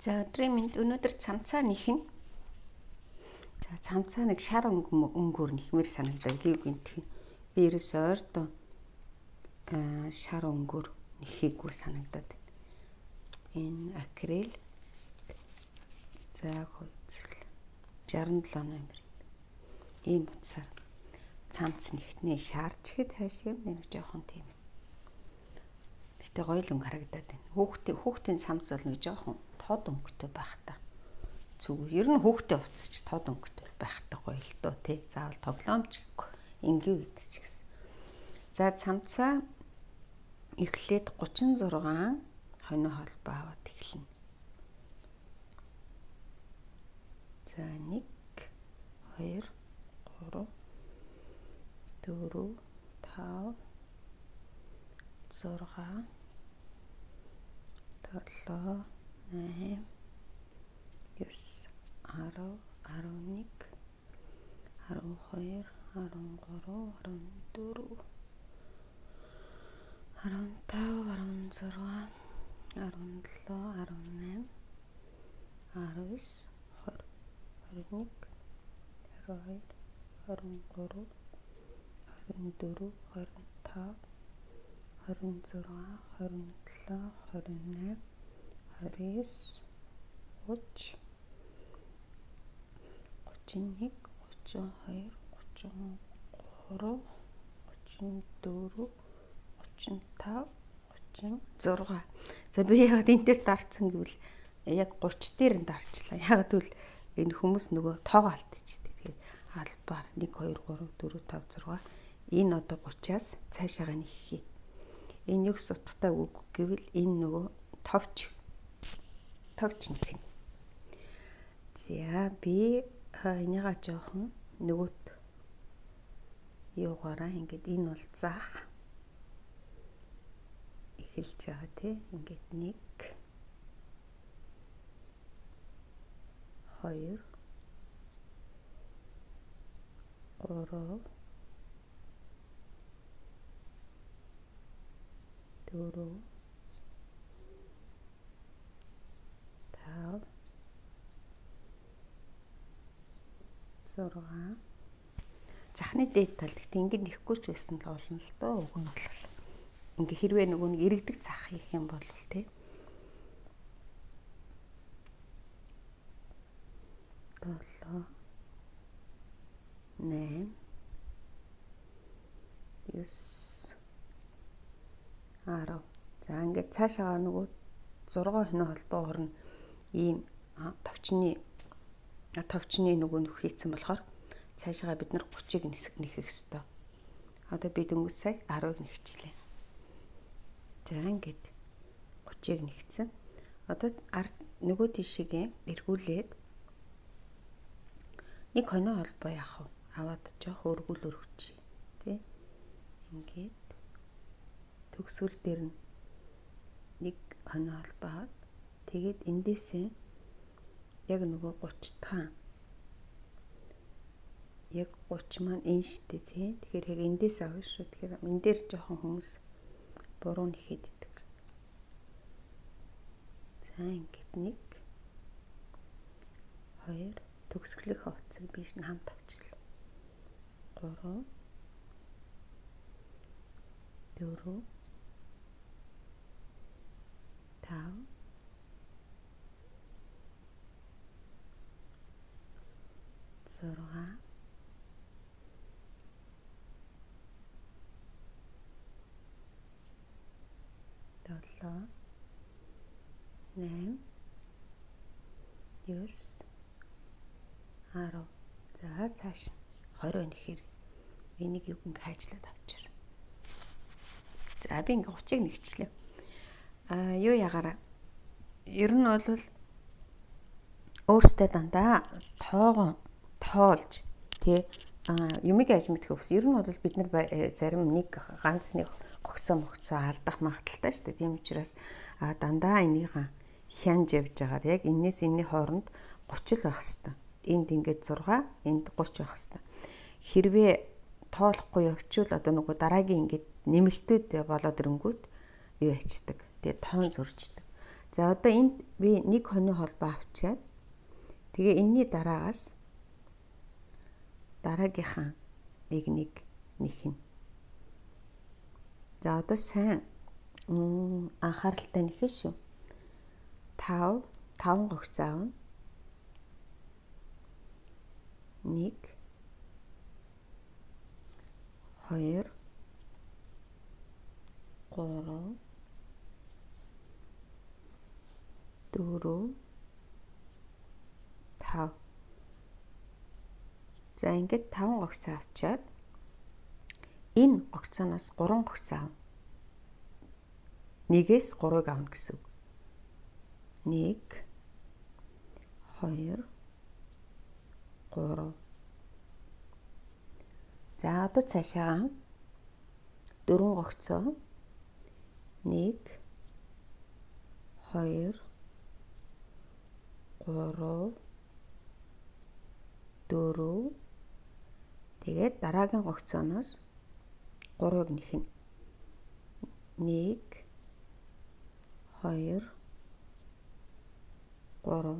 За өдрийн мэнд өнөөдөр цамцаа нэхнэ. За цамцаа нэг шар өнгөөр нэхмээр санагдав. Гів гинтхэн. Би ерөөсөө ойртоо шар өнгөөр нэхийггүй санагдаад байна. Энэ акрил. За хөөцөл 67 номер. Ийм утсаар цамц нэхтнээ шаарч хэд хаашаа нэг жоохон тийм. Гэтэ гоёлон харагдаад байна. Хүүхдийн цамц бол нэг жоохон тод өнгөтэй байх та. Зүгээр. Ер нь хүүхдээ уцчих тод өнгөтэй байх та гоё л доо тий. Заавал тоглоомч ингийн үед ч гэсэн. За цамцаа эхлээд 36 хонио холбоо аваад эхэлнэ. За 1 2 3 4 5 6 7 8 9 10 11 12 13 14 15 16 17 18 19 20 21 22 23 24 25 26 27 28 29 30 31 32 33 34 35 36. За би яагаад энэ дээр дарцсан гэвэл яг 30 дээр нь дарчлаа. Яагаад гэвэл энэ хүмүүс нөгөө тоогоо алдчихдаг. Тэгэхээр албаар 1 2 3 4 5 6 энэ одоо 30-аас цаашаага нэххий. Энэ юу гэсэн утгатай үг гэвэл энэ нөгөө товч нэхнэ. За би энийга жоохон нөгөөт юугаараа ингээд энэ бол заах эхэлж байгаа тий. Ингээд 1 2 3 4 5 6 захны дээд тал гэхдээ ингэ нэхгүй ч байсан л болно л доо. Уг нь бол ингээ хэрвээ нөгөө нэг иргэдэг зах хийх юм бол тий 7 8 9 10. За ингээд цаашаа нөгөө 6 хонио холбоо орно. Ийм товчны нөгөө нөх хийцэн болохоор цаашаа бид нар 30-ыг нэхэх ёстой. Одоо би дөнгөж сая 10-ыг нэхчихлээ. За ингээд 30-ыг нэхсэн. Одоо нөгөө тишигээ эргүүлээд нэг хонио холбоо яах вэ? Аваад жоох өргүүл өргөчий. Тэ? Ингээд төгсгөл дээр нь нэг хонио холбоо аваад тэгээд эндээсээ яг нөгөө 30 таан яг 30 маань энэ штэ тий. Тэгэхээр яг эндээс авна шүү. Тэгэхээр энэ дээр жоохон хүмүүс буруу нэхэд идэг. За ингээд 1 2 төгсгөлийнхөө утсыг биш нь хамт авчлаа. 3 4 5 6 7 8 9 10. За цааш 20 нэхэр энийг юу гин хайчлаад авчир. За би ингээ 30-ыг нэгчлээ. Юу ягаараа ер нь бол өөртөө дандаа тоолж тий юмыг аж мэдэх өвс. Ер нь бол бид нар зарим нэг ганц нэг гогцоо алдах магадaltaй шүү дээ. Тийм учраас дандаа энийг хянж явж байгаагаар яг энэс энэний хооронд 30 л байх хэвээр. Энд ингээд 6, энд 30 байх хэвээр. Хэрвээ тоолохгүй явчвал одоо нөгөө дараагийн ингээд нэмэлтүүд болоод ирэнгүүт юу ячдаг. Тэгээ тоон зурждаг. За одоо энд би нэг хоньны холбоо авчаад тэгээ энэний дараагаас дараагийнхаа нэг нэхнэ. За одоо сайн анхааралтай нэхэ шүү. 5 гогц аавна. 1 2 3 4 5. За ингээд 5 гогц авчаад энэ гогцоноос 3 гогц аав. 1-ээс 3-ыг авна гэсэн үг. 1 2 3. За одоо цаашаа 4 гогцоо 1 2 3 4. Тэгээд дараагийн гогцооноос 3-ыг нэхнэ. 1 2 3.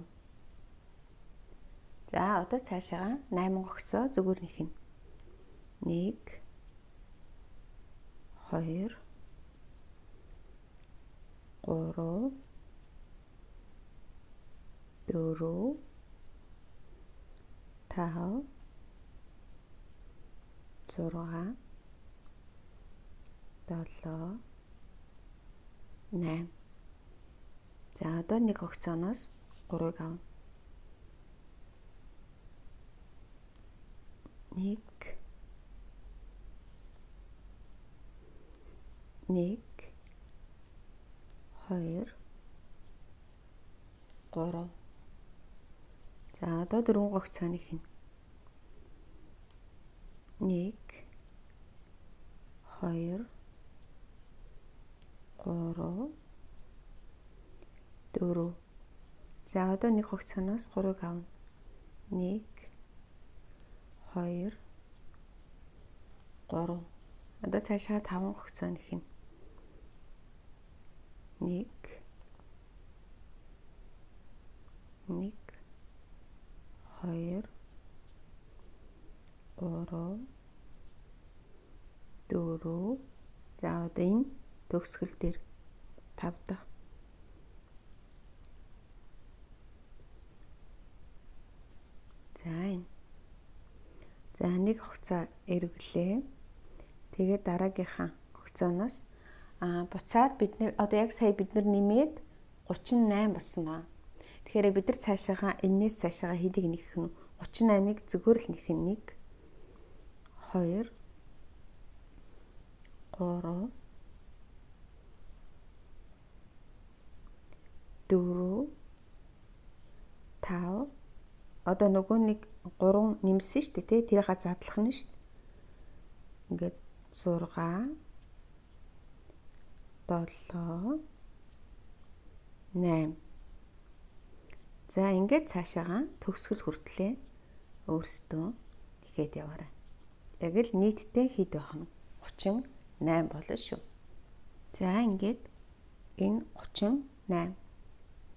За одоо цаашаа 8 гогцоо зүгээр нэхнэ. 1 2 3 4 5 6 7 8. За одоо нэг гогцооноос 3-ыг авна. 1 2 3. За одоо 4 гогцоо нэхнэ. 1 2 3 4. За одоо нэг гогцооноос 3-ыг авна. 1 2 3. Одоо цаашаа 5 гогцоо нэхнэ. 1 2 3 4. За одоо энэ төгсгөл дээр 5 дахь. За энэ. За нэг гогцоо эргэлээ. Тэгээд дараагийнхаа гогцооноос буцаад бид нэр одоо яг сая бид нар нэмээд 38 болсон ба. Тэгэхээр бид нар цаашаага энэс цаашаага хэдийг нэхэх нь 38-ыг зөвхөр л нэхэх нь 1 2 3 4 5. Одоо нөгөө нэг 3 нэмсэн шүү дээ, тэ тэрийг задлах нь шүү дээ. Ингээд 6 7 8. За ингээд цаашаага төгсгөл хүртлээ өөрсдөө ихэд яваарай. Яг л нийтдээ хэд байх нь 38 болно шүү. За ингээд энэ 38.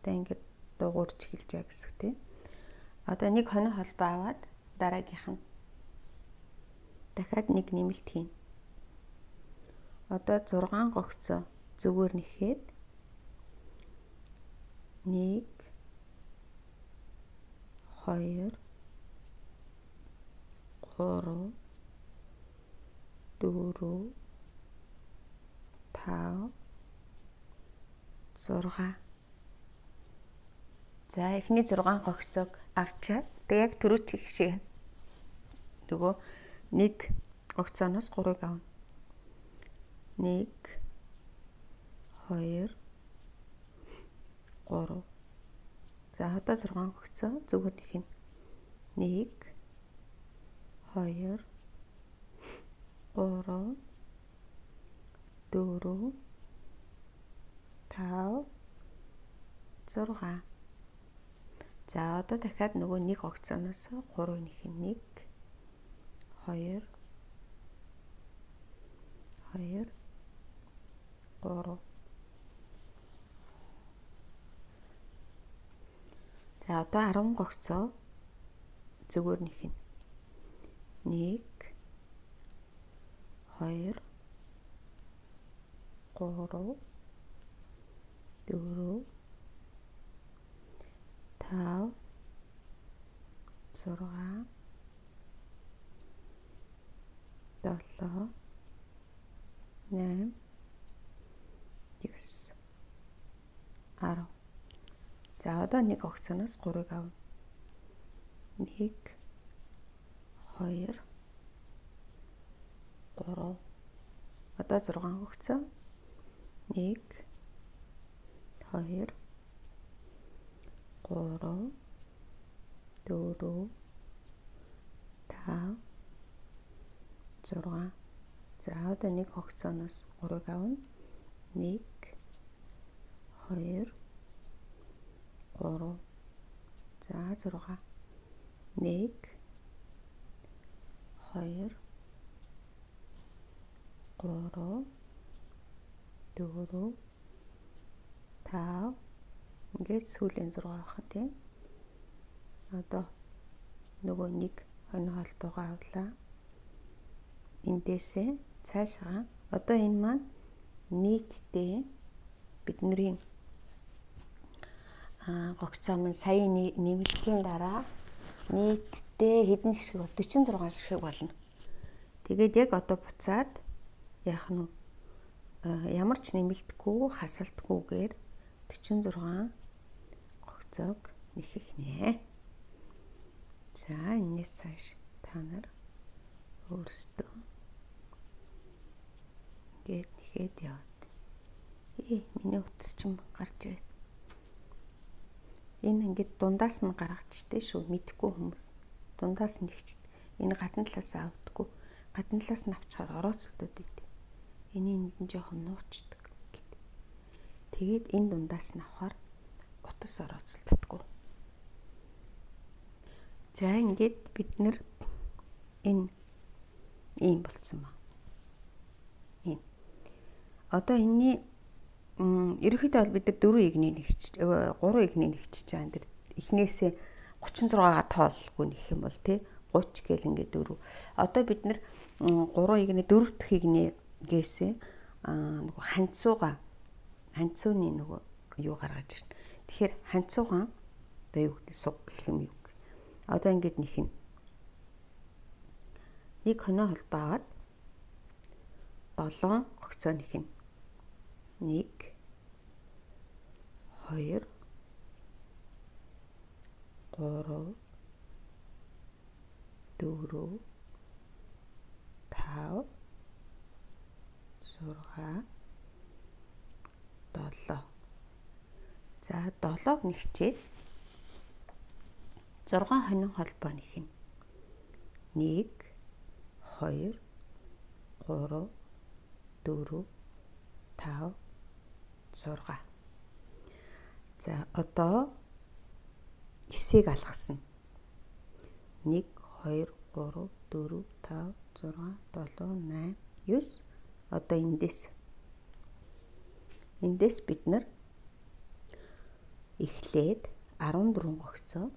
Одоо ингээд дугуурч эхэлж байгаа гэсэн үг тийм. Одоо нэг хонь холбоо аваад дараагийнх нь дахиад нэг нэмэлт хийн. Одоо 6 гогцоо зүгээр нэхэд 1 2 3 4 5 6. За эхний 6 гогцоог авчаад тэг яг түрүүчиг шиг нөгөө нэг гогцооноос 3-ыг авна. 1 2 3. За одоо 6 гогцоо зүгээр нэхнэ. 1 2 3 4 5 6. За одоо дахиад нөгөө нэг гогцооноос 3 нэхнэ. 1 2 2 3. одоо 10 гогцоо зүгээр нэхнэ. 1 2 3 4 5 6 7 8 9 10. За одоо нэг огцоноос 3-ыг авна. 1 2 3. Одоо 6 огцоо. 1 2 3 4 5 6. За одоо нэг огцоноос 3-ыг авна. 1 2 3. За 6. 1 2 3 4 5. Ингээд сүүлийн 6 авах тийм. Одоо нөгөө нэг хонь холбоогоо авлаа. Эндээсээ цаашаа одоо энэ маань нийтдээ бидний гогцоо маань сая нэмэлтийн дараа нийтдээ хэдэн ширхэг бол 46 ширхэг болно. Тэгээд яг одоо буцаад яах нь ямар ч нэмэлтгүй хасалтгүйгээр 46 гогцоог нэхэх нэ. За энэс цааш та нар өөрсдөө гээд нэхэд яваад. Миний утас ч юм гарч байна. Энэ ингээд дундаас нь гаргачтэй шүү. Мэдхгүй хүмүүс. Дундаас нь нэгчт. Энэ гадна талаас авдаггүй. Гадна талаас нь авчихаар орооцолдод идэв. Энийг нь жоохон нуучдаг гэд. Тэгээд энэ дундаас нь авахаар утас орооцолддоггүй. За ингээд бид нэр энэ ийм болцсон ба. Ийм. Одоо энэний ерөнхийдөө бол бид нар 3 игнийг нэгч 3 игнийг нэгчиж байгаа. Энэ эхнээсээ 36-га тоолгүй нэх юм бол тий 30 гэл ингээд 4. Одоо бид нар 3 игний 4 дахь игнээгээсээ нөгөө ханцууны нөгөө юу гаргаж ирнэ. Тэгэхээр ханцуугаан одоо юу гэдэг суг гэх юм юу. Одоо ингээд нэхнэ. Нэг хоноо холбоо аваад 7 гогцоо нэхнэ. 1 2 3 4 5 6 7. За 7-г нэгчээд 6 хонин холбоо нэхнэ. 1 2 3 4 5 6. За одоо 9-ийг алгасан. 1 2 3 4 5 6 7 8 9. Одоо эндээс бид нар эхлээд 14 гогцоо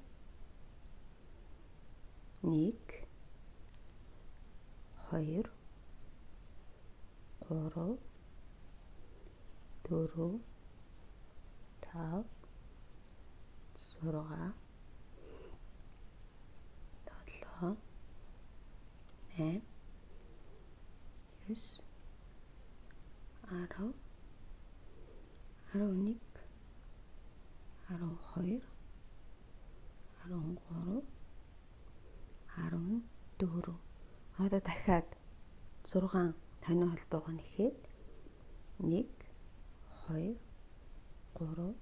1 2 3 4 5 6 7 8 9 10 11 12 13 14. Одоо дахиад 6 таны холбоогоо нэхэд 1 2 3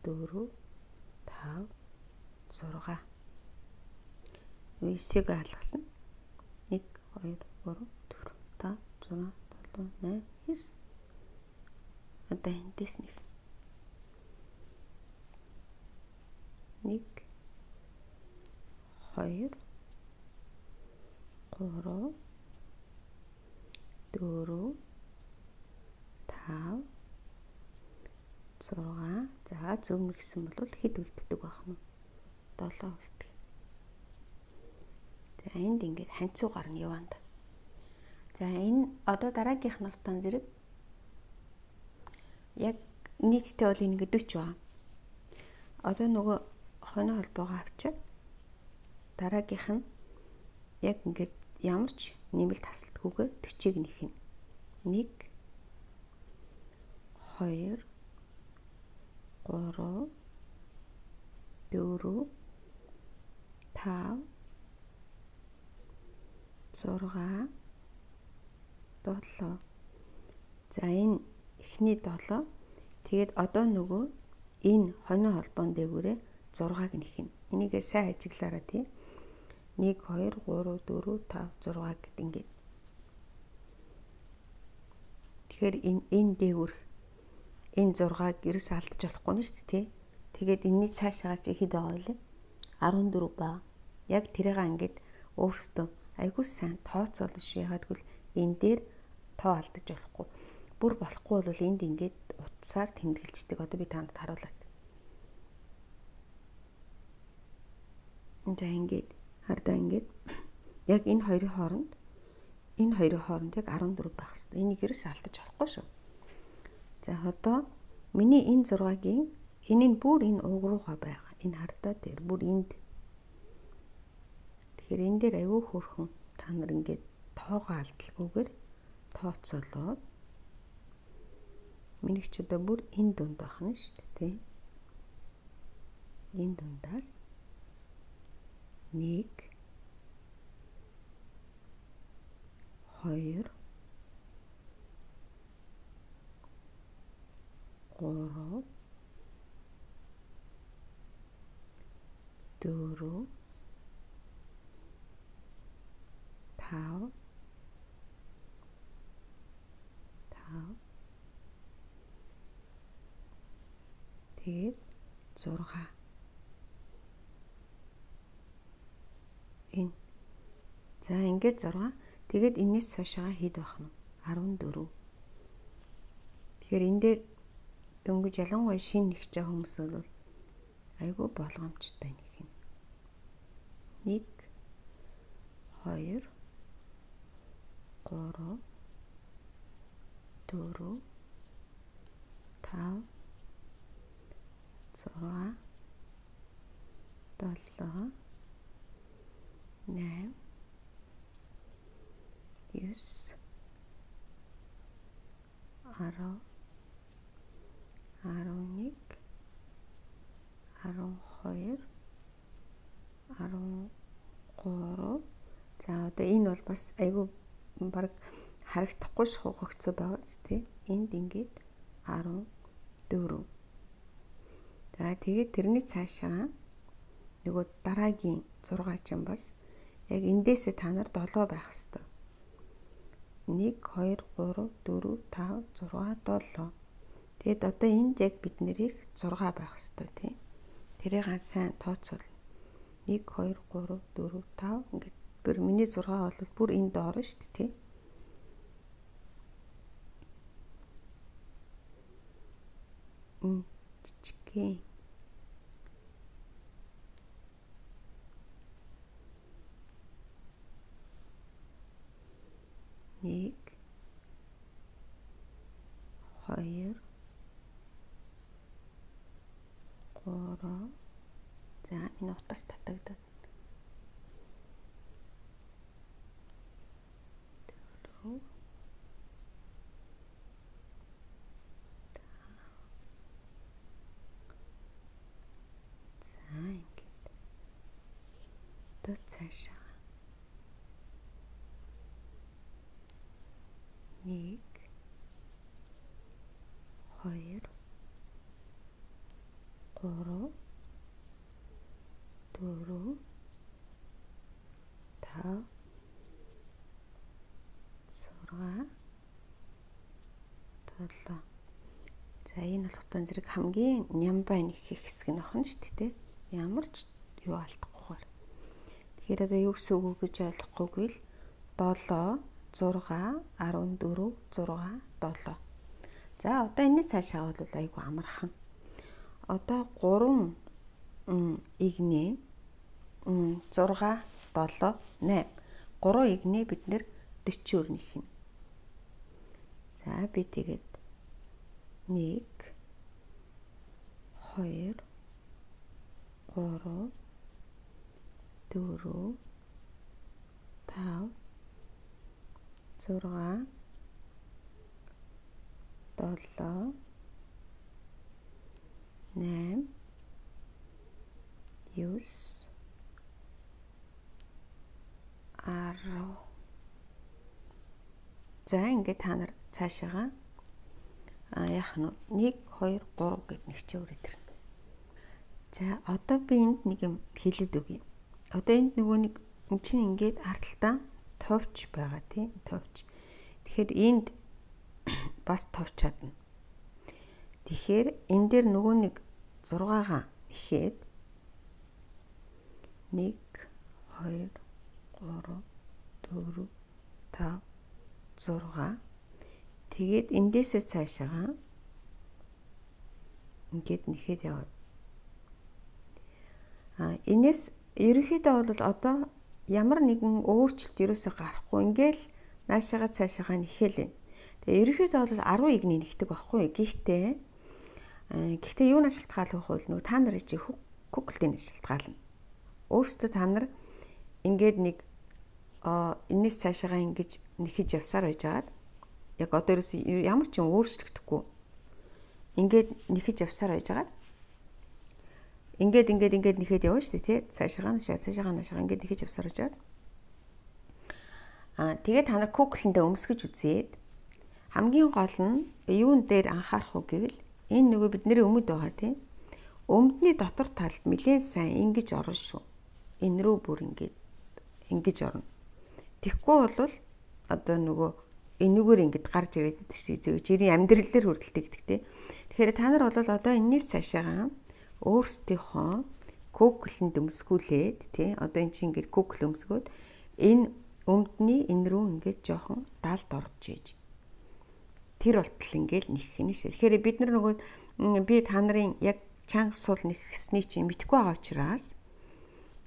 4 5 6. 9-ийг алгасан. 1 2 3 4 5 6 7 8 9. Одоо эндээс нэг 1 2 3 4 5 6. За зүүмэр гэсэн бол хэд үлддэг байх нь. 7 үлдэх. За энд ингээд ханцуу гарна яванд. За энэ одоо дараагийнх нь утаан зэрэг яг нийтдээ бол энэ ингээд 40 байна. Одоо нөгөө хоноо холбоогоо авчаад дараагийнх нь яг ингээд ямар ч нэмэлт тасалдгүйгээр 40-ыг нэхнэ. 1 2 3 4 5 6 7. За энэ эхний 7. Тэгээд одоо нөгөө энэ хоноо холбоон дээгүүрээ 6-ыг нэхнэ. Энийгээ сайн ажиглаарай тий. 1 2 3 4 5 6 гэд ингээд. Тэгэхээр энэ дээгүүр энэ 6-ыг ерөөс алдаж болохгүй нь шүү дээ тий. Тэгээд энэний цаашаа чи хэд байгаа вэ? 14 ба. Яг тэрийг ингээд өөртөө айгуу сайн тооцоолно шүү. Ягаад гэвэл энэ дээр тоо алдаж болохгүй. Бүр болохгүй бол энд ингээд утсаар тэмдэглэждэг. Одоо би танд харуулаад. За ингээд хардаа ингээд яг энэ хоёрын хооронд яг 14 байх хэрэгтэй. Энийг ерөөс алдаж болохгүй шүү. За одоо миний энэ 6-гийн энэ нь бүр энэ уг руугаа байгаа. Энэ хардаа дээр бүр энд. Тэгэхээр энэ дээр аюу хөөрхөн та нар ингээд тоогоо алдалгүйгээр тооцоолоод миний ч одоо бүр энэ дунд байх нь шүү дээ тий. Энэ дундаас 1 2 3 4 5 тэгээд 6 энэ. За ингээд 6. Тэгээд энэс цаашаа хэд байх нь? 14. Тэгэхээр энэ дээр дөнгөж ялангуяа шин нэгж байгаа хүмүүс бол айгүй болгоомжтой нэг юм. 1 2 3 4 5 6 7 8 9 10 11 12 13. За одоо энэ бол бас айгүй баг харагдахгүй шугагцсан байгаа ч тий. Энд ингээд 14. За тэгээд тэрний цаашаа нөгөө дараагийн 6 чинь бас яг эндээсээ та нар 7 байх хэвээр. 1 2 3 4 5 6 7. Тэгэд одоо энд яг бид нэрийг 6 байх хэвээр тий. Тэрийг сайн тооцоол. 1 2 3 4 5 ингээд бүр миний 6 бол бүр энд орно шүү дээ тий. Чичгэн. Нэг 2 3. За энэ утас татагдаад. 4. За ингээд. Тэ цаашаа. 1 2 3 4 5 6 7. За энэ бол утан зэрэг хамгийн нямбай нэг хэсэг нь охин шүү дээ. Ямар ч юу алдахгүйгээр. Тэгэхээр одоо юу гэсэн үг гэж ойлгохгүйгүй л 7 6 14 6 7. За одоо энэ цаашаа бол айгүй амархан. Одоо 3 игнээ 6, 7, 8. 3 игнээ бид нэр 40-өөр нэхнэ. За би тэгээд 1 2 3 4 5 6 7 8 9 10. За ингээд та нар цаашаага яах нь 1 2 3 гэд нэгчээ өрөөдөрнө. За одоо би энд нэг юм хэлээд өгье. Одоо энд нөгөө нэг чинь ингээд ардталтаа товч байгаа тийм товч. Тэгэхээр энд бас товч чадна. Тэгэхээр энэ дээр нөгөө нэг 6-гаа ихэд 1 2 3 4 5 6. Тэгээд эндээсээ цаашаага ингээд нэхэд яваад. Энэс ерөнхийдөө бол одоо ямар нэгэн өөрчлөлт ерөөсөө гарахгүй ингээл наашаага цаашаага нэхэл байна. Тэгээ ерөнхийдөө бол 10 игний нэгдэг байхгүй. Гэхдээ юунаас шалтгаалах вэ? Нөгөө та нарын чи Google-ийн шалтгаална. Өөрөөсөө та нар ингээд нэг энэс цаашаага ингэж нэхэж явсаар байж байгаад яг одоо ямар ч юм өөрчлөгдөхгүй. Ингээд нэхэж явсаар байж байгаад ингээд нэхэд явна шүү дээ тий. Цаашаага ингээд нэхэж явсаар байж байгаад. Тэгээд та нар Google-д өмсгөж үзээд хамгийн гол нь юун дээр анхаарах уу гэвэл энэ нөгөө бидний өмд байгаа тий. Өмдний дотор талд нэлээд сайн ингэж орно шүү. Энэ рүү бүр ингэж орно. Тэгэхгүй бол одоо нөгөө энүүгээр ингэж гарч ирээд шүү. Жирийн амьдрал дээр хүртэл тэгдэг тий. Тэгэхээр та нар бол одоо энэс цаашаага өөрсдийнхөө Google-д өмсгүүлээд тий. Одоо эн чинь ингэж Google өмсгөөд энэ өмдний энэ рүү ингэж жоохон далд орж иж. Тэр болтол ингээл нэхэх нь шүү. Тэгэхээр бид нар нөгөө би та нарын яг чанга суул нэхсний чинь мэдгүй байгаа учраас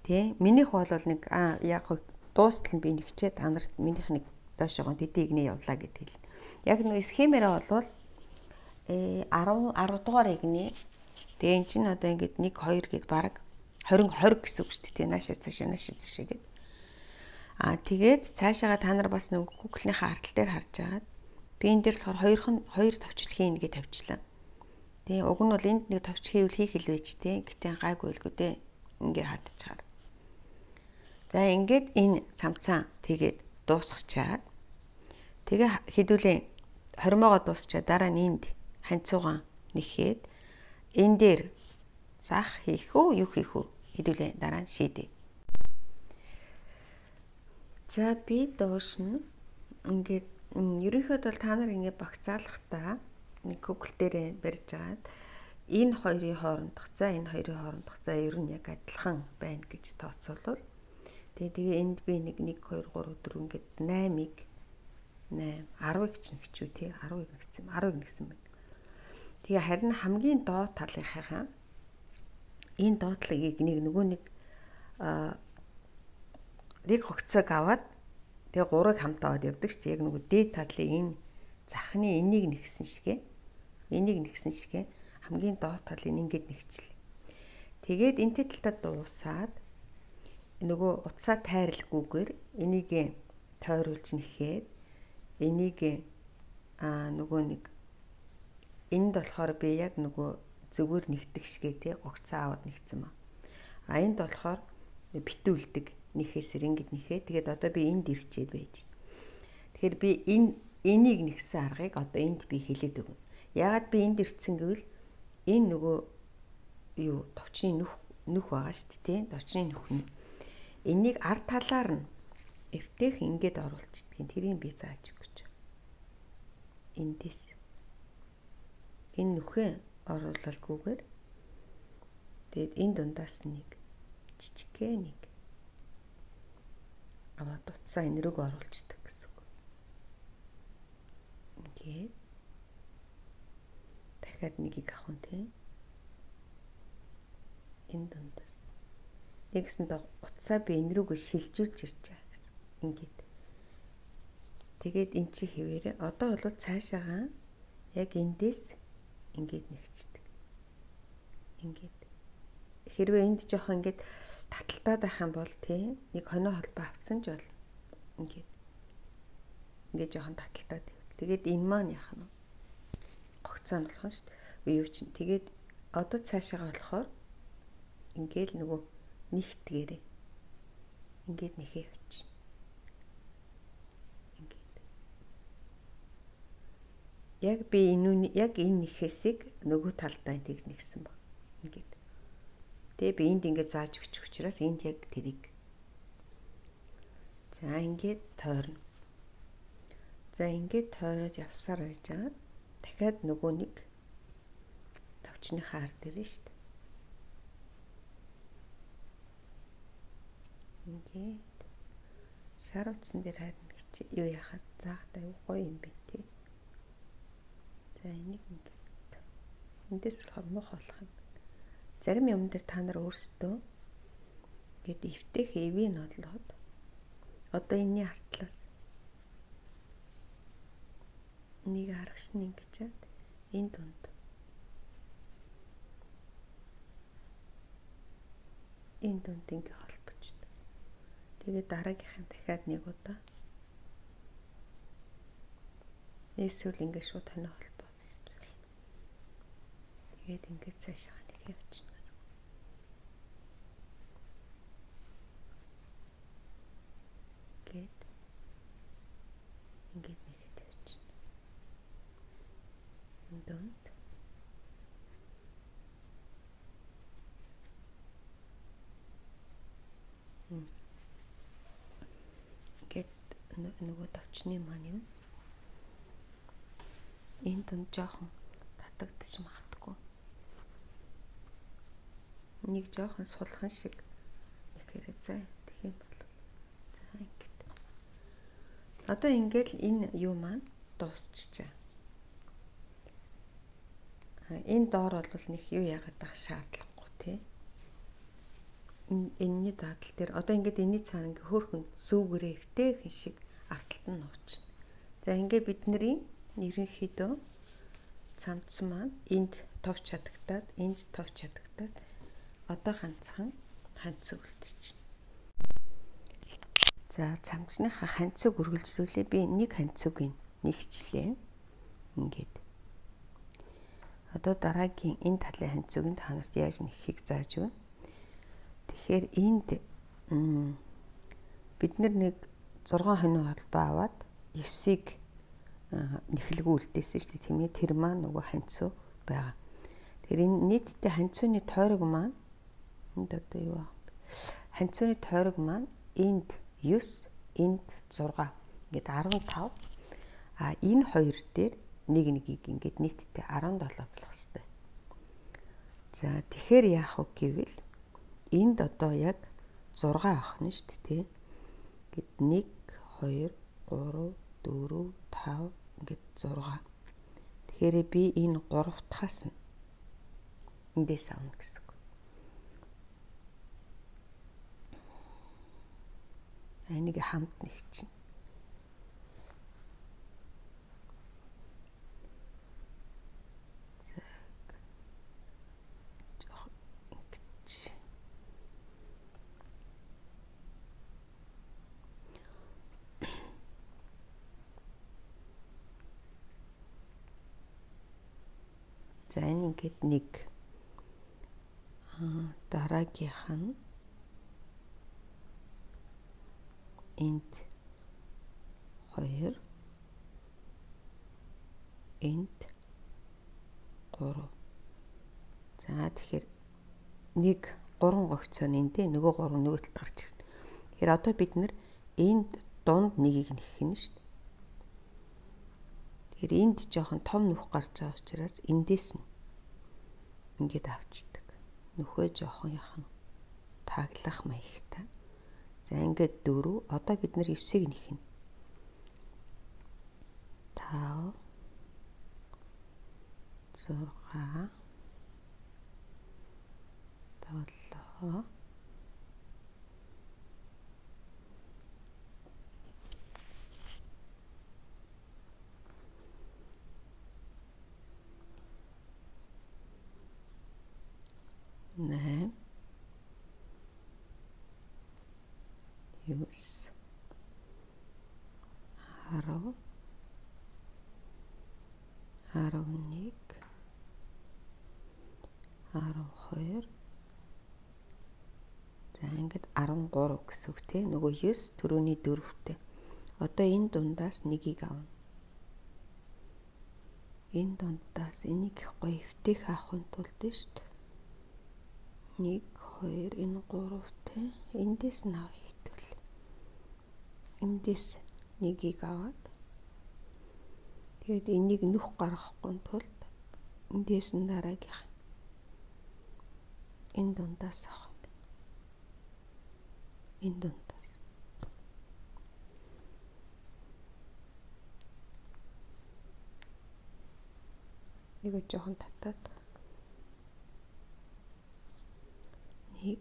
тий. Минийх бол нэг яг дуустал нь би нэгчээ та нарт минийх нэг доошогоо тэдийг нэ явлаа гэдэг хэл. Яг нэг схемээрээ бол 10 дугаар игний тэгээ эн чинь одоо ингээд 1 2 гэд баг 20 гэсэн үг шүү дээ. Наашаа цаашаа гэдэг. Тэгээд цаашаага та нар бас нэг Google-ийнхаа ардтал дээр харж агаад би энэ дээр болохоор 2 товчлол хийн гэж тавьчлаа. Тэгээ уг нь бол энд нэг товч хийвэл хийх хэлвэж тий. Гэтэ гайгүй л дээ. Ингээ хадчихаар. За ингээд энэ цамцаа тэгээд дуусгачаад тэгээ хэдүүлээ 20-оогоо дуусчаад дараа нь энд ханцуугаан нэхээд энэ дээр зах хийх үү юу хийх үү хэдүүлээ дараа нь шийдээ. За би доош нь ингээд ерөнхийдөө бол та нар ингээд багцаалахдаа нэг Google дээр барьж агаад энэ хоёрын хоорондох за ер нь яг адилхан байна гэж тооцоолвол тэгээ энд би 1 2 3 4 ингээд 8-ыг 10-ыг ч нэгчүү тий 10-ыг нэгсэн байна. Тэгээ харин хамгийн доод талынхаа энэ доотлогийг нөгөө нэг хугацааг аваад тэгээ 3-ыг хамт аваад явдаг шүү дээ. Яг нөгөө дээд талын энэ захны энийг нэгсэн шигэ хамгийн доод талын ингээд нэгчлээ. Тэгээд энтэй талтаа дуусаад нөгөө утсаа тайралгүйгээр энийг тойруулж нэхээд энийг нөгөө нэг энд болохоор би яг нөгөө зүгээр нэгдэг шигээ тий гогцоо аваад нэгцэн ба. Энд болохоор битүүлдэг нэхээсэр ингэж нэхээ. Тэгээд одоо би энд ирчээд байж. Тэгэхээр би энийг нэгсэн аргыг одоо энд би хэлээд өгнө. Яагаад би энд ирсэн гэвэл энэ нөгөө юу товчны нүх байгаа шүү дээ тий. Товчны нүхний энийг ард талаар нь эвтэх ингээд оруулчихдаг. Тэрийг би зааж өгч. Эндээс энэ нүхээ оруулалгүйгээр тэгээд энэ дундаас нэг жижигхэн нэг аваад утсаа энэ рүүг оруулчихдаг гэсэн үг. Ингээд дахиад нэгийг авах нь тий. Энэ дундаас Нэгсэндээ утсаа би энэ рүүгээ шилжүүлж ирж байгаа гэсэн. Ингээд. Тэгээд эн чи хэвээрээ одоо бол цаашаагаа яг эндээс ингээд нэгчдэг. Ингээд. Хэрвээ энд жоохон ингээд таталтаад байх юм бол тий нэг хонио холбоо авцсан ч бол ингээд жоохон таталтаад. Тэгээд энэ маань яах нь гогцоо нь болох нь шүү дээ. Юу чинь тэгээд одоо цаашаагаа болохоор ингээд нөгөө нэгтгээрээ ингээд нэхээ явчих. Ингээд. Яг би яг энэ нэхээсийг нөгөө талдаа тэгж нэгсэн баг. Ингээд. Тэгээ би энд ингээд зааж өгчих учраас энд яг тэрийг. За ингээд тойрно. За ингээд тойроод явсаар байж байгаа. Дахиад нөгөө нэг товчны хаар дээр нь шүү дээ. Ингээд шар утсан дээр харин юу яхад заахтай гоё юм бэ тий. За энийг ингээд эндээс болохоор мох болох юм. Зарим юм дээр та нар өөрсдөө ингээд эвтэх эвийг нодлоод одоо энэний артлаас нэг аргач нь ингэчээд энэ дунд ингээ холбочтой. Тэгээд дараагийнхан дахиад нэг удаа эсвэл ингээ шууд хонио холбоо бисвэл. Тэгээд ингээ цаашаа нэг явчихна. Ингээд нэгэд тавьчихна. Энэ дунд нөгөө товчны маань юм. Энэ дунд жоохон татагдчих магадгүй. Нэг жоохон сулхан шиг ихээр заа тэгэх юм бол. За ингээд. Одоо ингээд энэ юу маань дуусчихжээ. Энэ доор бол нэг юу яагаад байх шаардлагагүй тий. Энэний даатал дээр одоо ингээд энэний цаана ингээ хөөхөн зүүгээрээ ихтэй хэн шиг арталт нь нуучна. За ингээд бидний ерөнхийдөө цамцсан маань энд товч чадагтаад, энд товч чадагтаад одоо ганцхан ханцыг үлдчихнэ. За цамцныхаа ханцыг үргэлжлүүлээ. Би нэг ханцыг нэгчлээ. Ингээд. Одоо дараагийн энэ талын ханцыг та нарт яаж нэхийг зааж өгнө. Тэгэхээр энд бид нэг 6 хонио холбоо аваад 9-ийг нэхлэгүү үлдээсэн шүү дээ тийм ээ. Тэр маань нөгөө ханцуу байгаа. Тэгэхээр энэ нийтдээ ханцууны тойрог маань энд одоо юу аа? Ханцууны тойрог маань энд 9, энд 6 ингээд 15. Энэ хоёр дээр нэг нэгийг ингээд нийтдээ 17 болох хэвээр. За тэгэхээр яах вэ гэвэл энд одоо яг 6 авах нь шүү дээ тий. Гэт 1 2 3 4 5 ингээд 6. Тэгэхээр би энэ 3 дахаас нь эндээс авна гэсэн үг. Энийг хамт нэг чинь. За энэ ингээд нэг дараагийнх нь энд 2 энд 3. За тэгэхээр нэг 3 гогцоо нэндээ нөгөө 3 нөгөө талд гарч ирнэ. Тэгэхээр одоо бид нэр энд дунд нэгийг нэхэх нь шүү дээ. Тэгэхээр энд жоохон том нүх гарч байгаа учраас эндээс нь ингээд авчдаг. Нүхээ жоохон яхана таглах маягтай. За ингээд 4. Одоо бид нэр 9-ийг нэхнэ. 5 6 7 10 11 12 за ингээд 13 гэсэн үг те. Нөгөө 9 түрүүний 4-тэй. Одоо энэ дундаас нэгийг авна. Энэ дундаас энийг их гоё эвтэх авахын тулд шүү дээ. 1 2 энэ 3-тэй. Эндээс нь авах хэвэл. Эндээс нэгийг аваад тэгээд энийг нүх гаргахгүй тулд эндээс нь дараагийнх энэ дундаас авах. Энэ дундаас. Нэг жоохон татаад 1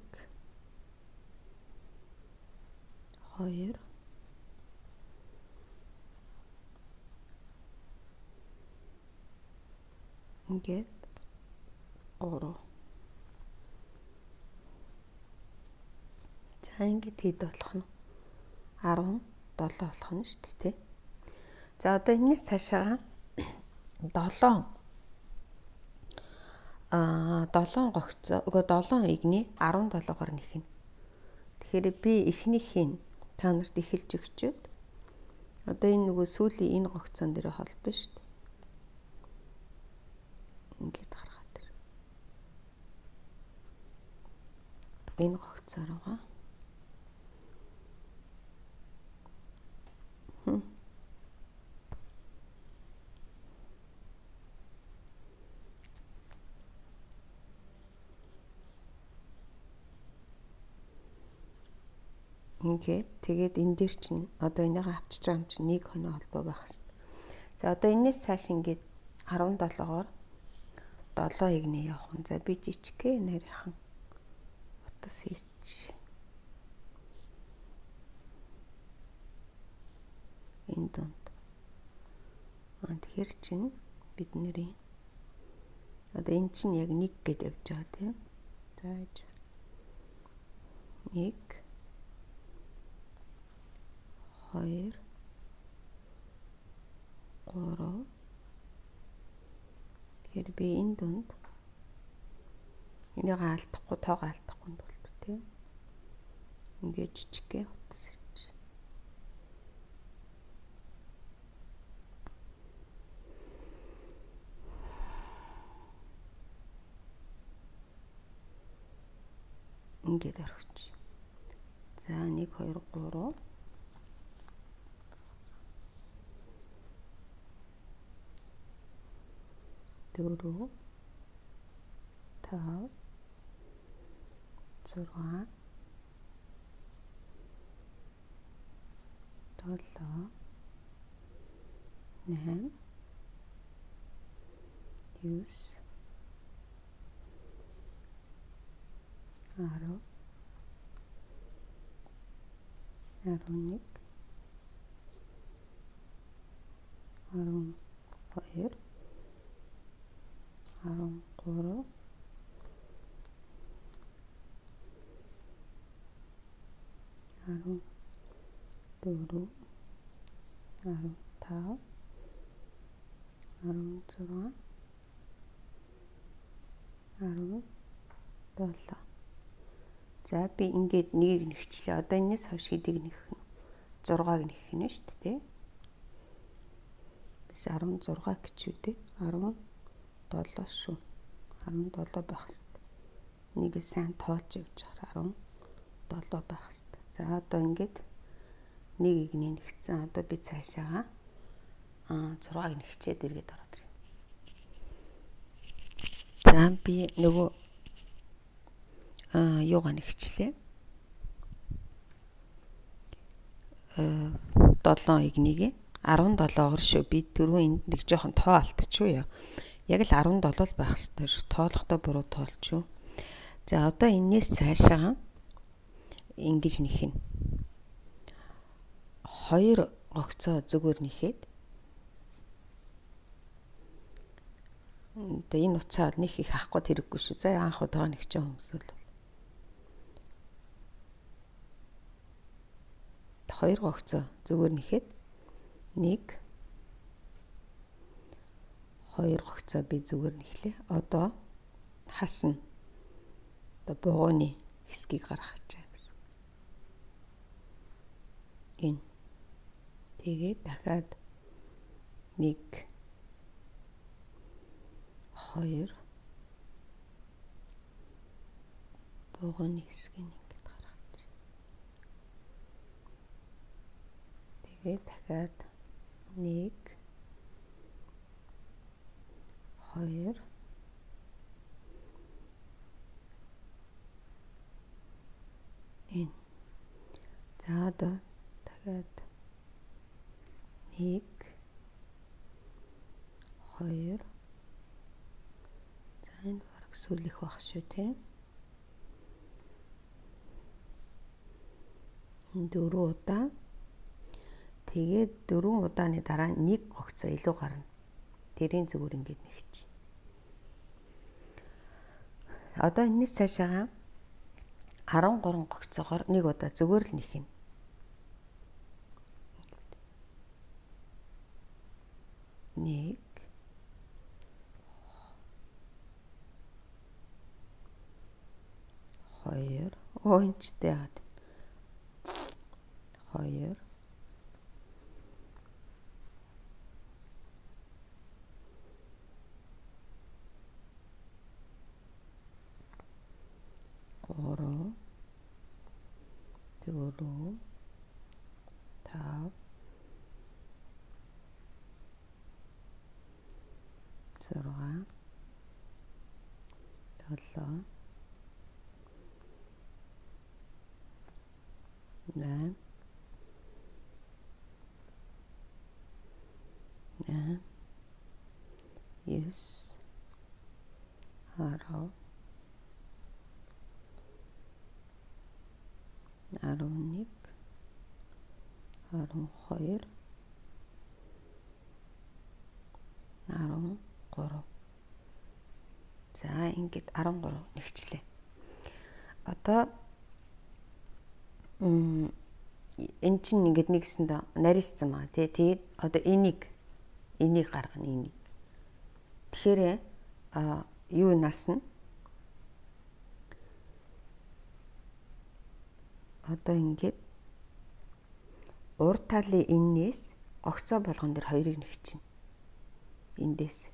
2 ингээд 3 за ингээд хэд болох нь 17 болох нь шүү дээ тий. За одоо энэс цаашаа 7 гогцоо өгөө 7 игнийг 17-оор нэхнэ. Тэгэхээр би эхнийхийг та нарт эхэлж өгчөөд одоо энэ нөгөө сүүлийн энэ гогцоон дээр холбоно шүү дээ. Ингээд харахад тэр. Энэ гогцоо руугаа. Ингээд тэгээд энэ дээр чинь одоо энийг авчиж байгаа юм чинь нэг хоноо холбоо байх хэвээр. За одоо энэс цааш ингээд 17-оор 7 игнээ явах нь. За би жижигхэн нарийнхан утас хийч. Энэ донд. Тэгэхээр чинь бидний одоо энэ чинь яг 1 гэдээ явж байгаа тийм. Зааж 1 2 3 тэгэхээр би энэ дунд энийг алдахгүй тоогоо алдахгүй тулд тийм ингээд жижигхэн утас хийж ингээд орчих. За 1 2 3 4 5 6 7 8 9 10 11 12 13 14 15 16 17. За би ингээд нэгийг нэгчлээ. Одоо энэс хойш хэдийг нэх нь 6-ыг нэх нь шүү дээ. Бис 16 гэчүүдээ 17 шүү. 17 байх хэвээр. Энийг сайн тоолж явж байгаа 17 байх хэвээр. За одоо ингээд нэг игний нэгцэн. Одоо би цаашаага 6-ыг нэгчээд эргээд ороод ирье. За би нөгөө юугаа нэгчлээ. 7 игнийг 17-оор шүү. Би түрүү энд нэг жоохон тоо алдчихгүй яа. Яг л 17 л байх хэвээр. Тоолохдоо буруу тоолчихв. За одоо энэс цаашаа ингэж нэхнэ. 2 гогцоо зүгээр нэхэд. Одоо энэ уцаа нэг их авахгүй хэрэггүй шүү. За анх удаа нэгч хүмүүс бол 2 гогцоо зүгээр нэхэд 1 2 гогцоо би зүгээр нэхлээ. Одоо хасна. Одоо бугууны хэсгийг гаргах гэж байна гэсэн. Энэ. Тэгээд дахиад 1 2 бугууны хэсгийг ингэж гаргаж. Тэгээд дахиад 1 2 энэ. За одоо дахиад 1 2 за энэ бараг сүүлэх байх шүү тийм. 4 удаа. Тэгээд 4 удааны дараа 1 гогцоо илүү гарна. Тэрийн зүгээр ингэж нэгч. Одоо энэс цаашаа 13 гогцоогоор 1 удаа зүгээр л нэхнэ. Нэг 2 оончтой яагаад 2 3 4 5 6 7 8 9 10 11 12 13. За ингээд 13 нэгчлээ. Одоо энэ чинь ингээд нэгсэндээ нарийцсан байгаа тий. Тэгээд одоо энийг гаргана энийг. Тэгэхээр юу насна? Одоо ингээд урд талын энээс гогцоо болгон дээр хоёрыг нэгчнэ. Эндээс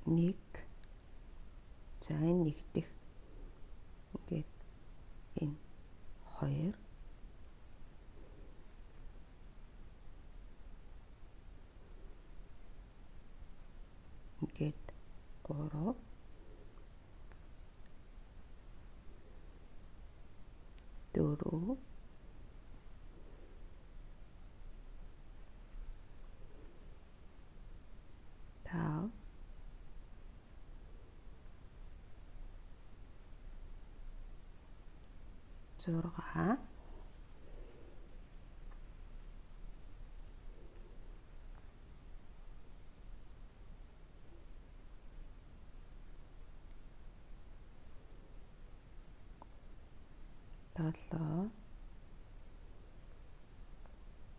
1 за энэ нэгдэх ингээд энэ 2 ингээд 3 4 5 6 7 8 9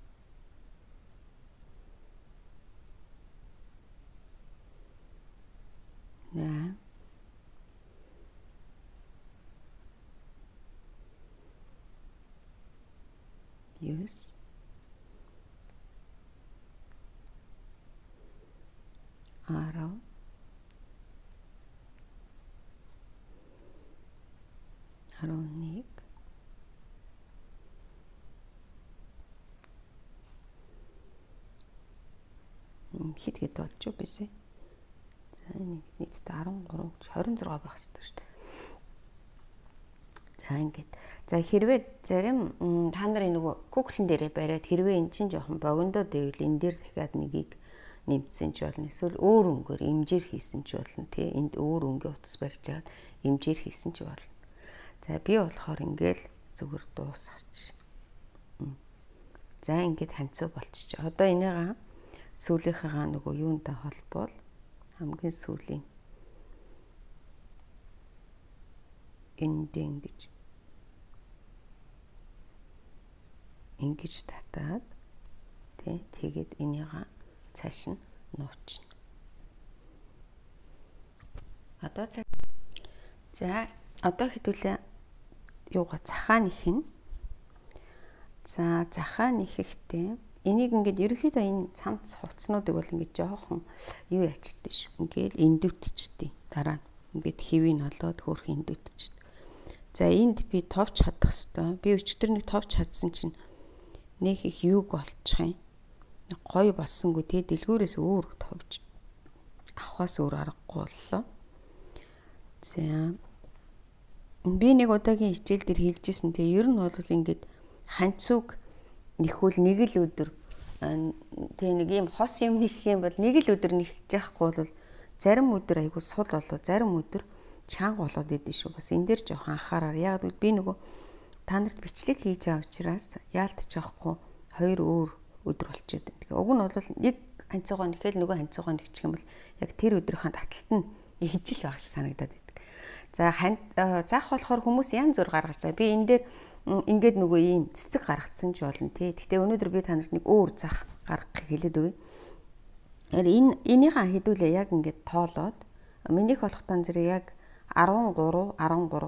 10 11 хит хэд болж юу бисэ? За нэг нийтдээ 13 26 байх хэрэгтэй шүү дээ. За ингээд. За хэрвээ зарим та нарын нөгөө Google-ын дээрээ бариад хэрвээ эн чинь жоохон богиндоо дэвэл энэ дээр дахиад нэгийг нэмсэн ч болно. Эсвэл өөр өнгөөр имжээр хийсэн ч болно тий. Энд өөр өнгө утас барьж аваад имжээр хийсэн ч болно. За би болохоор ингээл зүгээр дуусгач. За ингээд ханцуу болчих. Одоо энийгээ сүүлийнхээгаа нөгөө юунтай холбоол хамгийн сүүлийн энд ингэж татаад Тэ тэгээд энийгээ цааш нь нуучна. Одоо хэдүүлээ юугаа цахаан нэхнэ. За цахаан нэхэхдээ энийг ингээд ерөөхдөө энэ цамц хувцснуудыг бол ингээд жоохон юу ячдээ ш. Ингээд эндүтчихдээ. Дараа нь ингээд хэвийг олоод хөөх эндүтчихдээ. За энд би товч хадах хэвээр. Би өчтөр нэг товч хадсан чинь нэг их юг болчих юм. Гой болсонгүй тэгээ дэлгүүрээс өөр товч авахаас өөр аргагүй боллоо. За би нэг удаагийн хичээл дээр хэлжсэн. Тэгээ ер нь бол ингээд ханцуг нэхүүл нэг л өдөр тэгээ нэг юм хос юм нэх юм бол нэг л өдөр нэхэж яахгүй бол зарим өдөр айгу сул болоо, зарим өдөр чанга болоод идэв шүү. Бас энэ дээр жоох анхаараар. Яг би нөгөө та нарт бичлэг хийж байгаа учраас яалтчихгүй хоёр өөр өдөр болчиход байна. Тэгээ уг нь бол нэг ханцуугаа нэхэл нөгөө ханцуугаа нэхчих юм бол яг тэр өдрийнхөө таталт нь ижил байх шиг санагдаад байдаг. За заах болохоор хүмүүс янз бүр гаргаж байгаа. Би энэ дээр ингээд нөгөө ийм цэцэг гаргацсан ч болно тий. Гэтэ өнөөдөр би та нарт нэг өөр зах гаргахыг хэлээд өгье. Энийхээ хэдүүлээ яг ингээд тоолоод минийх болох тань зэрэг яг 13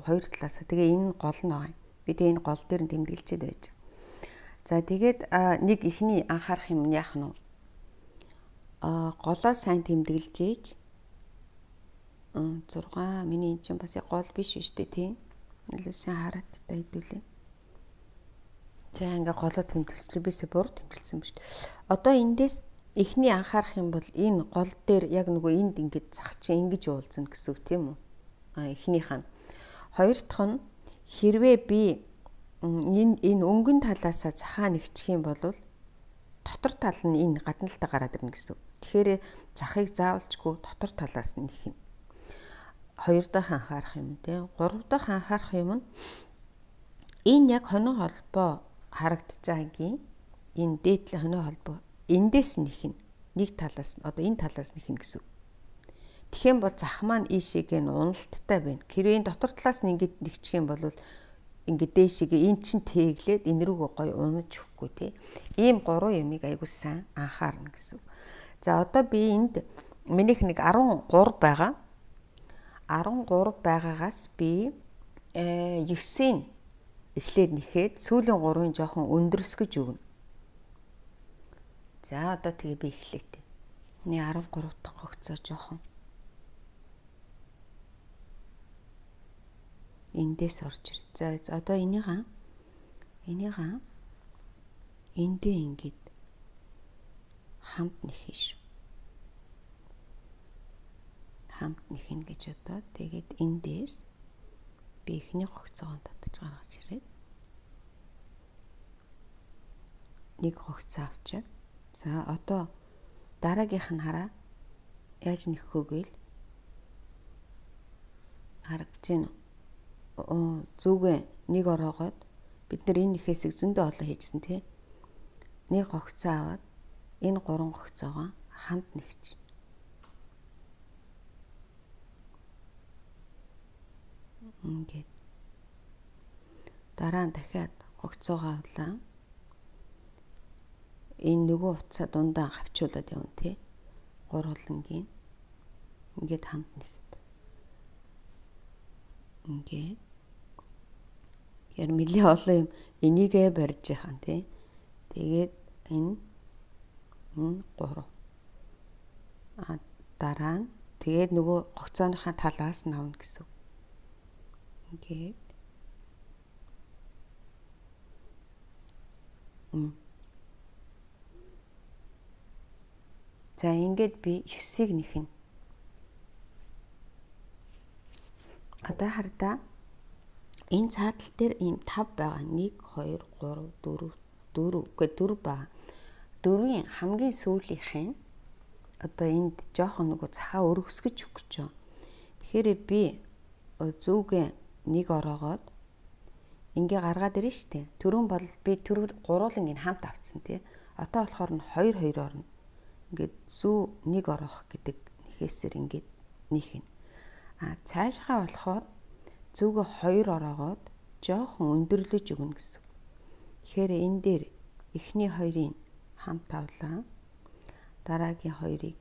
хоёр талаасаа тэгээ энэ гол нь байгаа юм. Би тэгээ энэ гол дээр нь тэмдэглэжээд байж. За тэгээд нэг ихний анхаарах юм нь яах нь вэ? Голоо сайн тэмдэглэж ийж 6 миний эн чинь бас гол биш шүү дээ тийм. Илүү сайн хараад та хэдүүлээ. За ингээ голоо тэмдэглэж бисээ бүр тэмдэглэсэн биш. Одоо эндээс эхний анхаарах юм бол энэ гол дээр яг нөгөө энд ингээд зах чинь ингэж уулзна гэсэн үг тийм үү? Эхнийх нь. Хоёр дахь нь хэрвээ би энэ өнгөн талаасаа цахаа нэгчих юм бол дотор тал нь энэ гадналтаа гараад ирнэ гэсэн үг. Тэгэхээр захыг заавалчгүй дотор талаас нь нэхнэ. Хоёр дахь анхаарах юм тийм. Гурав дахь анхаарах юм нь энэ яг хонио холбоо харагдаж байгаагийн энэ дээдлийн хонио холбоо эндээс нэхнэ. Нэг талаас нь одоо энэ талаас нэхнэ гэсэн үг. Тэгэх юм бол зах маань ийшээгээ уналттай байна. Хэрвээ энэ дотор талаас нь ингэж нэгчих юм бол ингээд дээшээгээ эн чин тэглээд энэ рүүгээ гой унаж өгөхгүй тий. Ийм гурван юмыг аягүй сайн анхаарна гэсэн үг. За одоо би энд минийх нэг 13 байгаа. 13 байгаагаас би 9-ийг эхлээд нэхэд сүүлийн 3-ын жоохон өндөрсгөж өгнө. За одоо тэгээ би эхлэе. Миний 13 дахь хогцоо жоохон эндээс орж ир. За одоо энийгээ эндээ ингээд хамт нэхэ шүү. Хамт нэхнэ гэж одоо тэгээд эндээс би эхний хогцоогоо татаж гаргаж ирээд нэг хогцоо авчаад за одоо дараагийнх нь хараа яаж нэхэх вэ гээл харагдаж байна. Зүгээ нэг ороогоод бид нар энэ нэхээсийг зөндөө олон хийжсэн тий. Нэг хогцоо аваад энэ 3 хогцоогоо хамт нэгч. Ингээд дараа нь дахиад хогцоогоо авлаа. Энэ нөгөө утсаа дундаа хавчуулаад явна тий. Гурвангийн ингээд хамт нэгт. Ингээд яар нэлээ олон юм энийгээ барьж яхан тий. Тэгээд энэ 3 дараа нь тэгээд нөгөө хогцооныхаа талаас нь авна гэсэн. Ингээд за ингээд би 9-ийг нэхнэ. Одоо хардаа энэ цаатал дээр ийм 5 байгаа. 1 2 3 4 үгүй 4 байгаа. 4-ийн хамгийн сүүлийнхэн одоо энд жоохон нөгөө цахаа өргөсгөж өгөх гэж байна. Тэгэхээр би зүгээ нэг ороогоод ингээ гаргаад ирнэ штэ. Түрүүн бол би түр гуруулан ин хамт авцсан тий. Одоо болохоор нь 2 орно. Ингээд зүү нэг ороох гэдэг нэхээсээр ингээд нэхнэ. Цаашгаа болохоор зүгээ 2 ороогоод жоохон өндөрлөж өгнө гэсэн. Тэгэхээр энэ дээр эхний хоёрын хамт авлаа. Дараагийн хоёрыг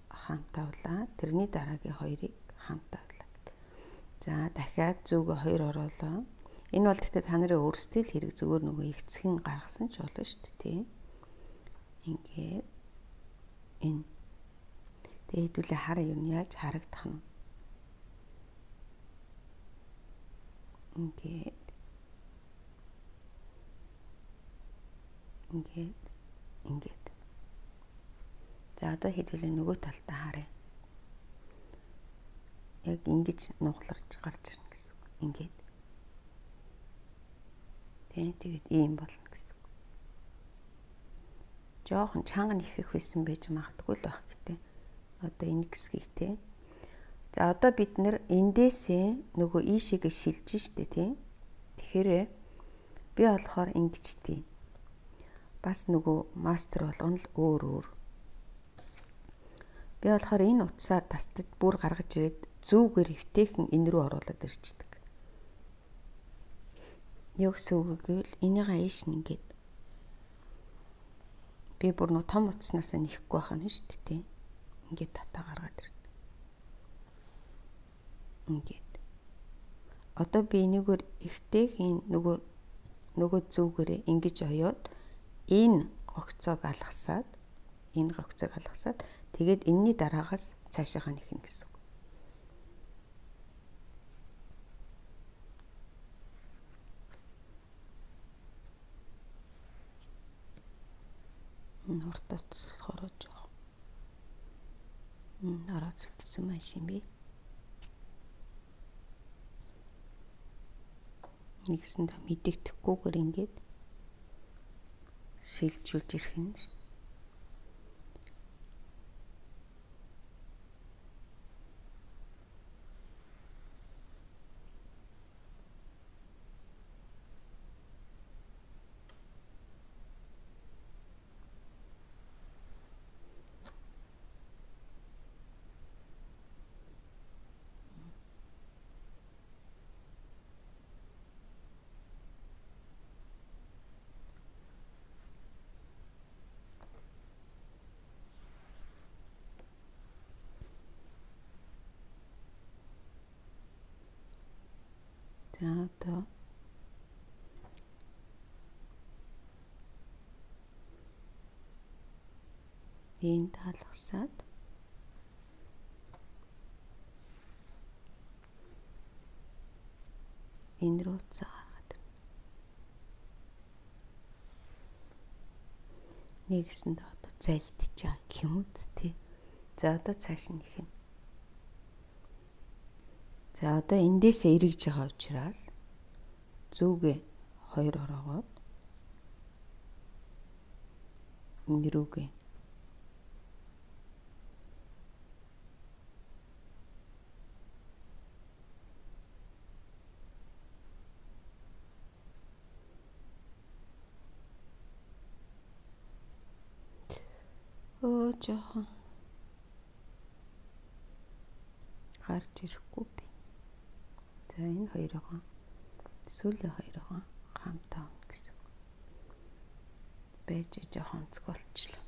хамт авлаа. Тэрний дараагийн хоёрыг хамт авлаа. За дахиад зүгөө 2 оруулаа. Энэ бол гэхдээ та нарын өөрсдөө л хэрэг зүгээр нөгөө ихцхэн гаргасан ч болно шүү дээ, тийм. Ингээд энэ. Тэгээ хэдүүлээ хараа юу яаж харагдах нь. Ингээд. За одоо хэдүүлээ нөгөө талтаа харъя. Яг ингэж нугларч гарч ирнэ гэсэн үг. Ингээд. Тэгээд ийм болно гэсэн үг. Жохон чанга нэхэх байсан байж магадгүй л байх гэдэг. Одоо энэ хэсгийг те. За одоо бид нэр эндээсээ нөгөө ийшээгээ шилжиж штэ тий. Тэгэхээр би болохоор ингэж тий. Бас нөгөө мастер болгоно л өөр. Би болохоор энэ утсаар тастаж бүр гаргаж ирээд зүүгээр эвтэйхэн энэ рүү оруулаад ирчдэг. Юу гэсэн үг гэвэл энийгээ ийш нь ингээд би бүр нөө том утаснаас нэхгүй байх нь шүү дээ тий. Ингээд татаа гаргаад ирнэ. Ингээд. Одоо би энийгээр эвтэйхэн нөгөө зүүгээрээ ингэж оёод энэ гогцоог алгасаад тэгээд энэний дараагаас цаашаага нэхнэ гэсэн үг. Урт утас болохоор жоох. Араа цэлтсэн маш юм би. Нэгсэндээ мэдэгдэхгүйгээр ингээд шилжүүлж ирэх юм. За одоо энэ талгасаад энэ рүү цаагаад нэгсэнд одоо зайлтчаа гэмүүд тий. За одоо цааш нь их юм. За одоо эндээсээ эргэж байгаа учраас зүгээ 2 ороогоод энэ рүүгээ жоохон гарч ирэхгүй би. За энэ хоёроо сүүлийн хоёроо хамт авна гэсэн. Бэж жоохон онцгой болчихлоо.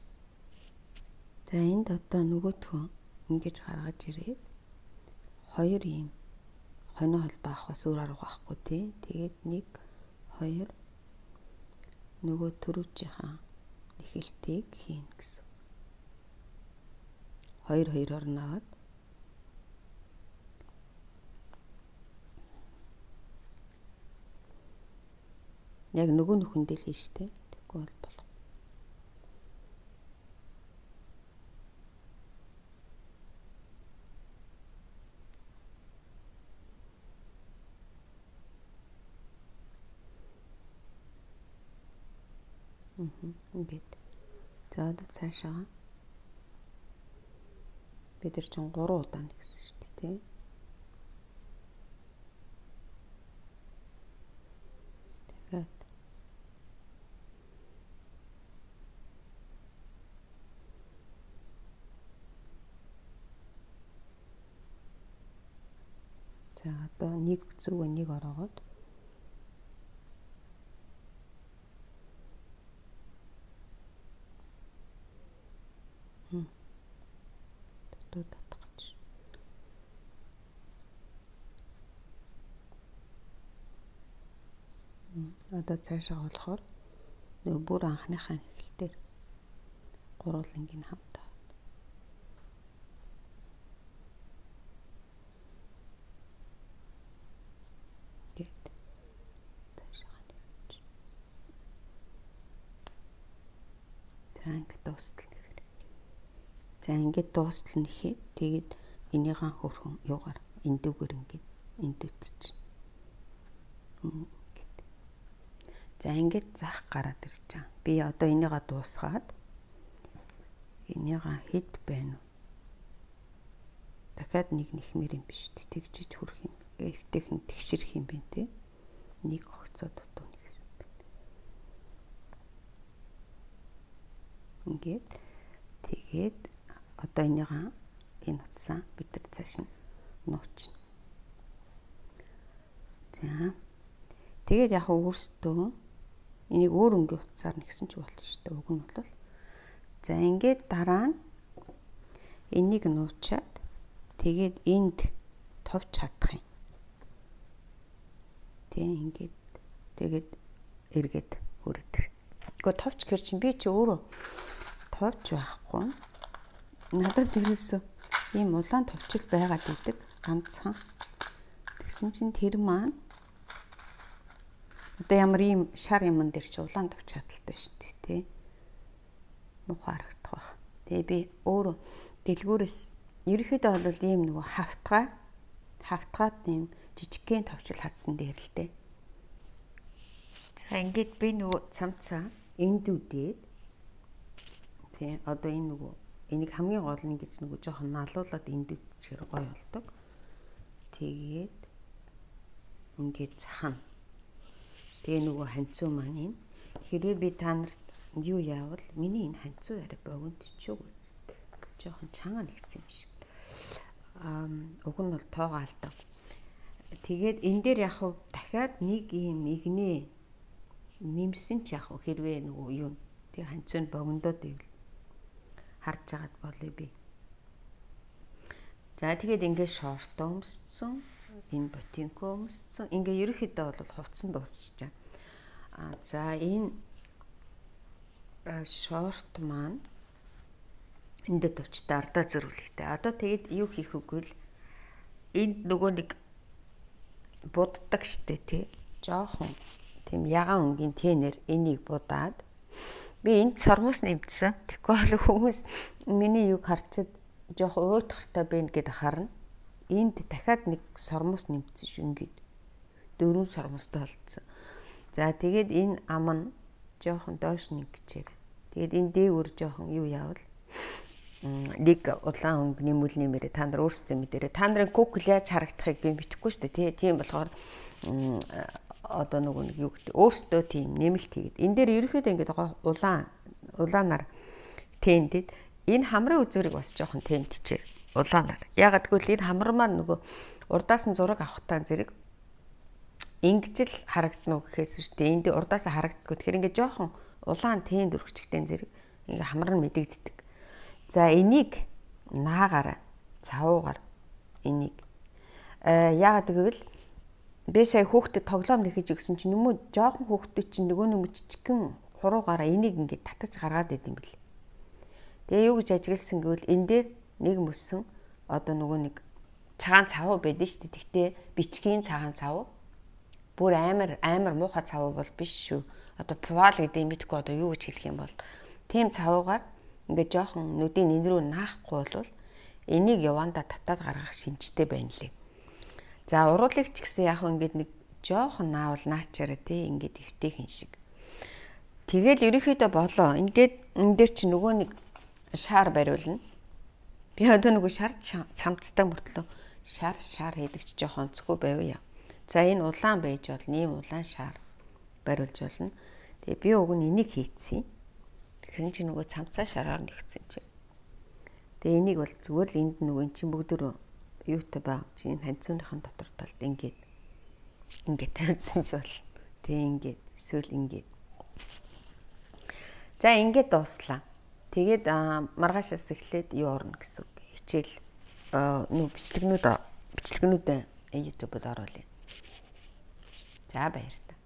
За энд одоо нөгөөтгөө ингэж гаргаж ирээд 2 ийм хонио холбоо авахаас өөр арга байхгүй тий. Тэгээд 1 2 нөгөө төрөвчийн нэхэлтийг хийн гэсэн. 2 2-оор наваад яг нөгөө нөхөндөө л хийштэй. Тэггүй бол болох. Ингээд. За одоо цаашаа бид нар чинь 3 удаа нэгсэн шүү дээ, тий. Тэгээд за одоо нэг зүг нэг ороогоод дуудаад гэж. Одоо цаашаа болохоор нөгөө бүр анхныхаа эхлэлээр гурвангийн хамт за ингээд дуустал нэхэд тэгээд энийхэн хөрхөн юугаар эндүүгээр ингээд эндүүтч. За ингээд зах гараад ирж байгаа. Би одоо энийгээ дуусгаад энийгээ хэд байна уу? Дахиад нэг нэхмэр юм биш. Тэгжиж хүрх юм. Эвтэйхэн тэгшэрх юм байна те. Нэг огцоо дутуу нэгсэн байна. Ингээд тэгээд одоо энийгээ энэ утсаа бид нар цааш нь нуучна. За. Тэгээд яг өөртөө энийг өөр өнгийн утсаар нэгсэн ч болно шүү дээ. Уг нь бол за ингээд дараа нь энийг нуучаад тэгээд энд товч чадах юм. Тэг ингээд тэгээд эргээд хүрээд. Гэхдээ товч гэр чинь би чи өөрөө товч байхгүй. Надад ерөөсөө ийм улаан товчл байгаад идэг ганцхан. Тэгсэн чинь тэр маань одоо ямар ийм шар юмн дээр чи улаан товч хадалтай шүү дээ тий. Муухай харагдах байх. Тэгээ би өөрөө дэлгүүрээс ерөөхдөө бол ийм нөгөө хавтгаад ийм жижигхэн товчл хадсан дээр л дээ. За ингээд би нөгөө цамцаа эндүүдээд тий одоо энэ нөгөө энийг хамгийн гол нь ингэж нөгөө жоохон налуулаад эндүүдчээр гоё болдог. Тэгээд ингээд захана. Тэгээ нөгөө ханцуу маань энэ хэрвээ би та нарт юу яавал миний энэ ханцуу арай богино ч үгүй. Жоохон чанга нэгцсэн юм шиг. Уг нь бол тоогоо алдаг. Тэгээд энэ дээр яг хав дахиад нэг юм игнээ нэмсэн ч яг хэрвээ нөгөө юу тэг ханцуу нь богиндоод ивэл харж агаад болъё би. За тэгээд ингээд шортоо өмссөн, энэ ботинко өмссөн. Ингээ ерөөхдөө бол хувцсан дуусчихжээ. За энэ шорт маань энд төвчтэй ардаа зөрүүлэхтэй. Одоо тэгээд юу хийх үгүй л энд нөгөө нэг буддаг штэ тий. Жохон тийм ягаан өнгийн тэнэр энийг будаад би энд сормоос нэмсэн. Тэгэхгүй бол хүмүүс миний юг харчаад жоох уйтгартай байна гэдээ харна. Энд дахиад нэг сормоос нэмсэн ш ингээд 4 сормоостой болцсон. За тэгээд энэ ам нь жоохон доош нэгчээ. Тэгээд энэ дээгүр жоохон юу яавал нэг улаан өнгөний мүл нэмэрээ та нар өөрсдөө мэдэрээ. Та нарын Google яаж харагдахыг би мэдэхгүй шүү дээ. Тийм болохоор одоо нөгөө нэг юу гэдэг өөрсдөө тийм нэмэлт хийгээд энэ дээр ерөөхдөө ингээд улаанаар тэндэд энэ хамрын үзүүрийг бас жоохон тэндчээ улаанаар. Ягаад гэвэл энэ хамар маань нөгөө урдаас нь зураг авахтаа зэрэг ингэж л харагдана уу гэхээс шүү дээ. Энд урдаас харагддаггүй. Тэгэхээр ингээд жоохон улаан тэнд өргөчгтэн зэрэг ингээ хамар нь мэдэгддэг. За энийг наагаараа цавуугаар энийг яагаад гэвэл би сая хүүхдэд тоглоом нэхэж өгсөн чинь нүмүү жоохон хүүхдүүд чинь нөгөө жижигхэн хуруугаараа энийг ингээд татаж гаргаад байд юм бэл. Тэгээ юу гэж ажигласан гэвэл энэ дээр нэг мөсөн одоо нөгөө нэг цагаан цавуу байдэн шүү дээ. Тэгтээ бичгийн цагаан цавуу. Бүр амар муухай цавуу бол биш шүү. Одоо пувал гэдэг юм битгүй одоо юу гэж хэлэх юм бол тийм цавуугаар ингээд жоохон нүдийн энэ рүү наахгүй бол энийг яванда татаад гаргах шинжтэй байна лээ. За уруулыг ч гэсэн яг ингээд нэг жоохон наавал наачаараа тий ингээд эвтэйхэн шиг. Тэгэл ерөөхдөө болоо. Ингээд энэ дээр чи нөгөө нэг шар бариулна. Би одоо нөгөө шар цамцтай мөртлөө шар хийдэг чи жоохон онцгүй байваа. За энэ улаан байж болно. Ийм улаан шар бариулж болно. Тэгээ би уг нь энийг хийцэн. Тэгэхээр чи нөгөө цамцаа шараар нэгцэн чи. Тэгээ энийг бол зүгээр л энд нөгөө эн чин бүгдөө юутай байгаа чи энэ ханцууныхын дотор талд ингээд тавьсан ч бол. Тэгээ ингээд эсвэл ингээд. За ингээд дууслаа. Тэгээд маргаашаас эхлээд юу орно гэсэн үг. хичээл бичлэгнүүд YouTube-д оруулъя. За баяр та.